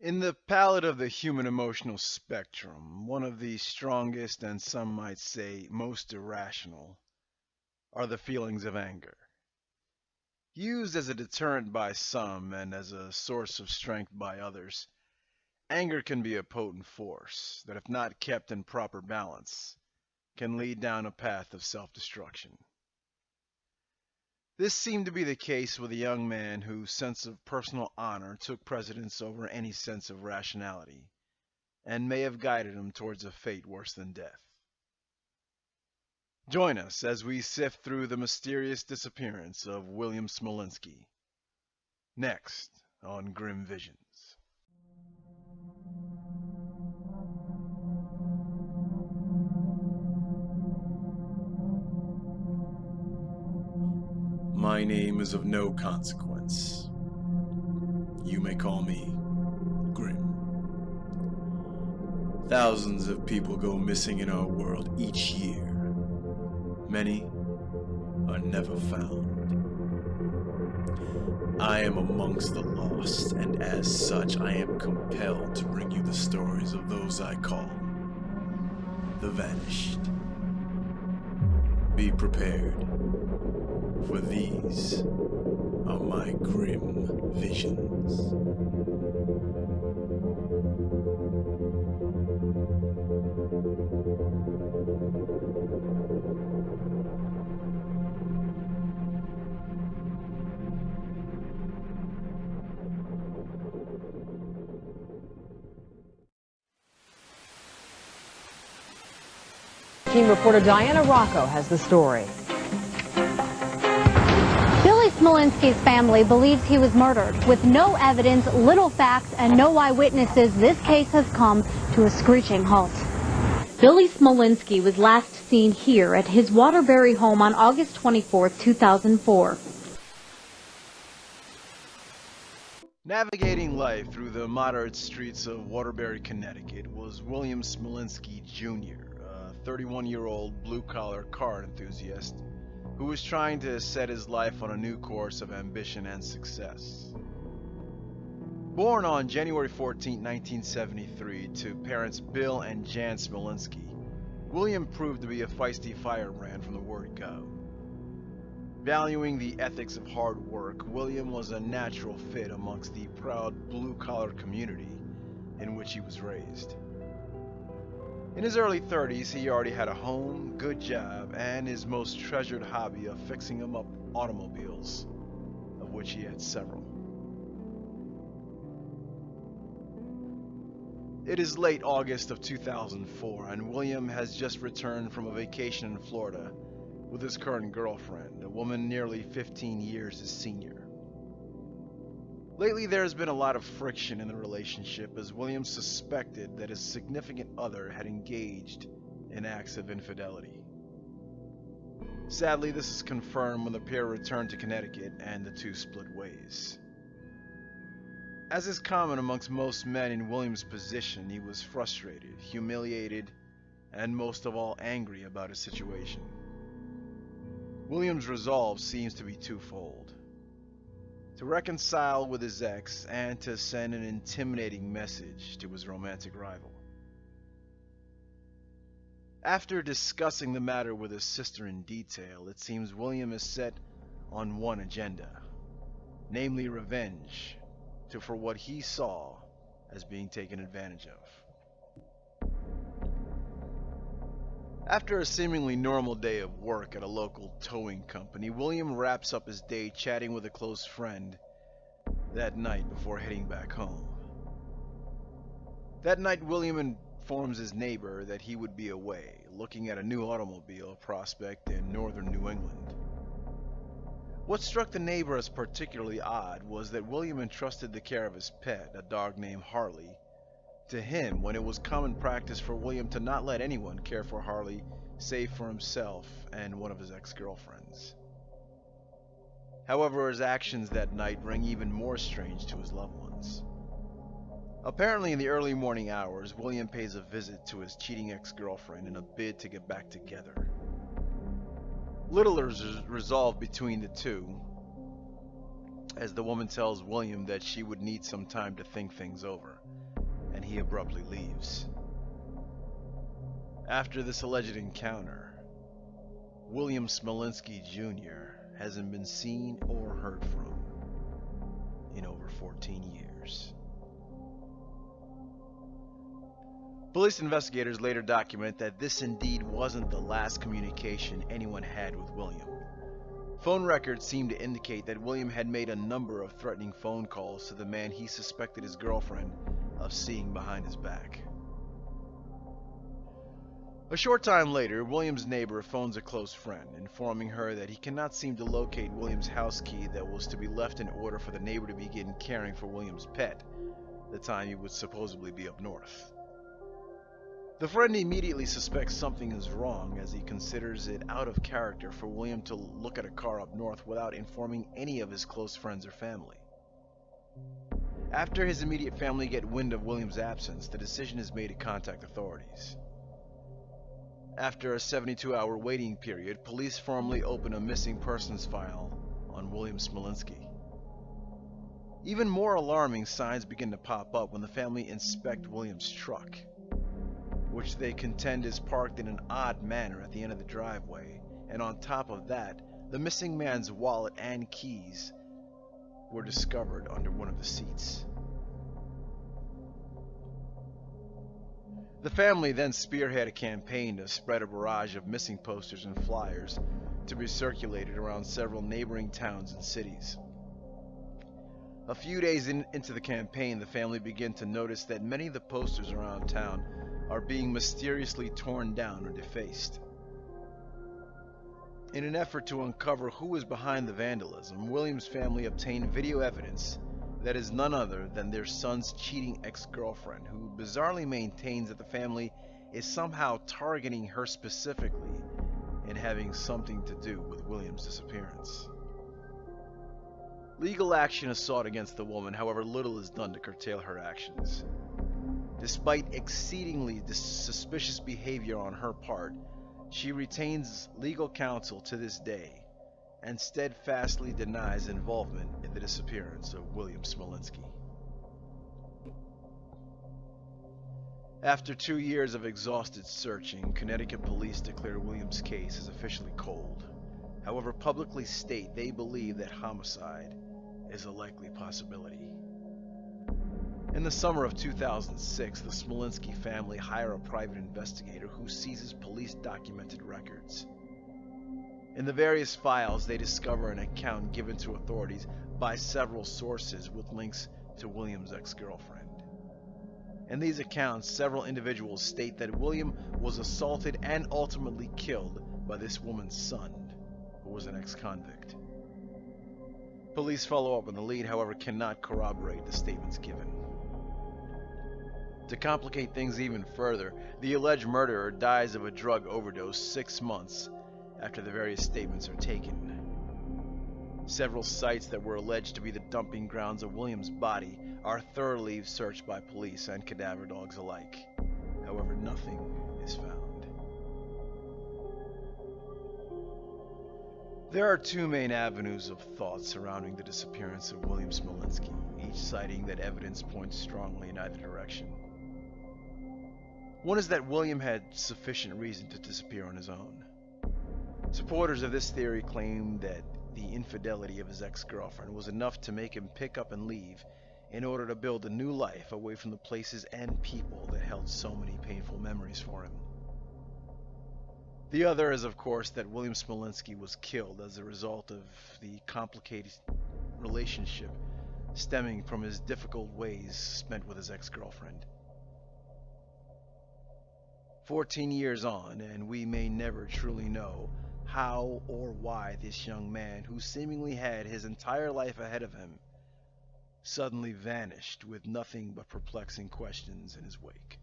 In the palette of the human emotional spectrum, one of the strongest and some might say most irrational are the feelings of anger. Used as a deterrent by some and as a source of strength by others, anger can be a potent force that, if not kept in proper balance, can lead down a path of self-destruction. This seemed to be the case with a young man whose sense of personal honor took precedence over any sense of rationality, and may have guided him towards a fate worse than death. Join us as we sift through the mysterious disappearance of William Smolinski, next on Grim Visions. My name is of no consequence. You may call me Grim. Thousands of people go missing in our world each year. Many are never found. I am amongst the lost, and as such, I am compelled to bring you the stories of those I call the vanished. Be prepared, for these are my grim visions. Team reporter Diana Rocco has the story. Billy Smolinski's family believes he was murdered. With no evidence, little facts, and no eyewitnesses, this case has come to a screeching halt. Billy Smolinski was last seen here at his Waterbury home on August 24, 2004. Navigating life through the moderate streets of Waterbury, Connecticut was William Smolinski Jr., a 31-year-old blue-collar car enthusiast who was trying to set his life on a new course of ambition and success. Born on January 14, 1973, to parents Bill and Jan Smolinski, William proved to be a feisty firebrand from the word go. Valuing the ethics of hard work, William was a natural fit amongst the proud blue-collar community in which he was raised. In his early 30s, he already had a home, good job, and his most treasured hobby of fixing up automobiles, of which he had several. It is late August of 2004, and William has just returned from a vacation in Florida with his current girlfriend, a woman nearly 15 years his senior. Lately, there has been a lot of friction in the relationship as William suspected that his significant other had engaged in acts of infidelity. Sadly, this is confirmed when the pair returned to Connecticut and the two split ways. As is common amongst most men in William's position, he was frustrated, humiliated, and most of all angry about his situation. William's resolve seems to be twofold: to reconcile with his ex and to send an intimidating message to his romantic rival. After discussing the matter with his sister in detail, it seems William is set on one agenda, namely revenge for what he saw as being taken advantage of. After a seemingly normal day of work at a local towing company, William wraps up his day chatting with a close friend that night before heading back home. That night, William informs his neighbor that he would be away, looking at a new automobile prospect in northern New England. What struck the neighbor as particularly odd was that William entrusted the care of his pet, a dog named Harley, to him when it was common practice for William to not let anyone care for Harley save for himself and one of his ex-girlfriends. However, his actions that night rang even more strange to his loved ones. Apparently in the early morning hours, William pays a visit to his cheating ex-girlfriend in a bid to get back together. Little is resolved between the two, as the woman tells William that she would need some time to think things over, and he abruptly leaves. After this alleged encounter, William Smolinski Jr. hasn't been seen or heard from in over 14 years. Police investigators later document that this indeed wasn't the last communication anyone had with William. Phone records seem to indicate that William had made a number of threatening phone calls to the man he suspected his girlfriend of seeing behind his back. A short time later, William's neighbor phones a close friend, informing her that he cannot seem to locate William's house key that was to be left in order for the neighbor to begin caring for William's pet, the time he would supposedly be up north. The friend immediately suspects something is wrong, as he considers it out of character for William to look at a car up north without informing any of his close friends or family. After his immediate family get wind of William's absence, the decision is made to contact authorities. After a 72-hour waiting period, police formally open a missing persons file on William Smolinski. Even more alarming signs begin to pop up when the family inspect William's truck, which they contend is parked in an odd manner at the end of the driveway, and on top of that, the missing man's wallet and keys were discovered under one of the seats. The family then spearhead a campaign to spread a barrage of missing posters and flyers to be circulated around several neighboring towns and cities. A few days into the campaign, the family begin to notice that many of the posters around town are being mysteriously torn down or defaced. In an effort to uncover who is behind the vandalism, William's family obtained video evidence that is none other than their son's cheating ex-girlfriend, who bizarrely maintains that the family is somehow targeting her specifically and having something to do with William's disappearance. Legal action is sought against the woman, however, little is done to curtail her actions. Despite exceedingly suspicious behavior on her part, she retains legal counsel to this day and steadfastly denies involvement in the disappearance of William Smolinski. After 2 years of exhausted searching, Connecticut police declare William's case as officially cold. However, publicly state they believe that homicide is a likely possibility. In the summer of 2006, the Smolinski family hire a private investigator who seizes police documented records. In the various files, they discover an account given to authorities by several sources with links to William's ex-girlfriend. In these accounts, several individuals state that William was assaulted and ultimately killed by this woman's son, who was an ex-convict. Police follow up on the lead, however, cannot corroborate the statements given. To complicate things even further, the alleged murderer dies of a drug overdose 6 months after the various statements are taken. Several sites that were alleged to be the dumping grounds of William's body are thoroughly searched by police and cadaver dogs alike. However, nothing is found. There are 2 main avenues of thought surrounding the disappearance of William Smolinski, each citing that evidence points strongly in either direction. One is that William had sufficient reason to disappear on his own. Supporters of this theory claim that the infidelity of his ex-girlfriend was enough to make him pick up and leave in order to build a new life away from the places and people that held so many painful memories for him. The other is, of course, that William Smolinski was killed as a result of the complicated relationship stemming from his difficult ways spent with his ex-girlfriend. 14 years on, and we may never truly know how or why this young man, who seemingly had his entire life ahead of him, suddenly vanished with nothing but perplexing questions in his wake.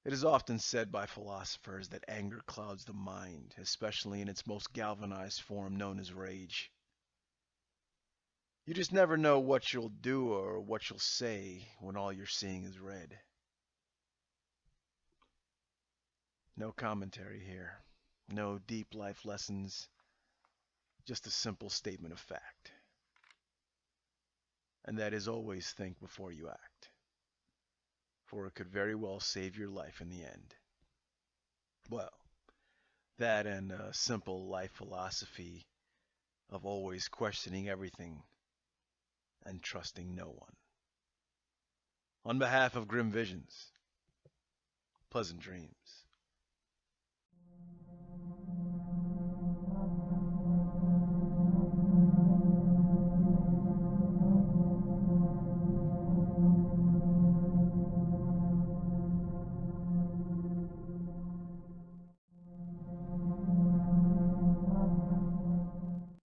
It is often said by philosophers that anger clouds the mind, especially in its most galvanized form known as rage. You just never know what you'll do or what you'll say when all you're seeing is red. No commentary here. No deep life lessons. just a simple statement of fact. And that is always think before you act, for it could very well save your life in the end. Well, that and a simple life philosophy of always questioning everything and trusting no one. On behalf of Grim Visions, pleasant dreams.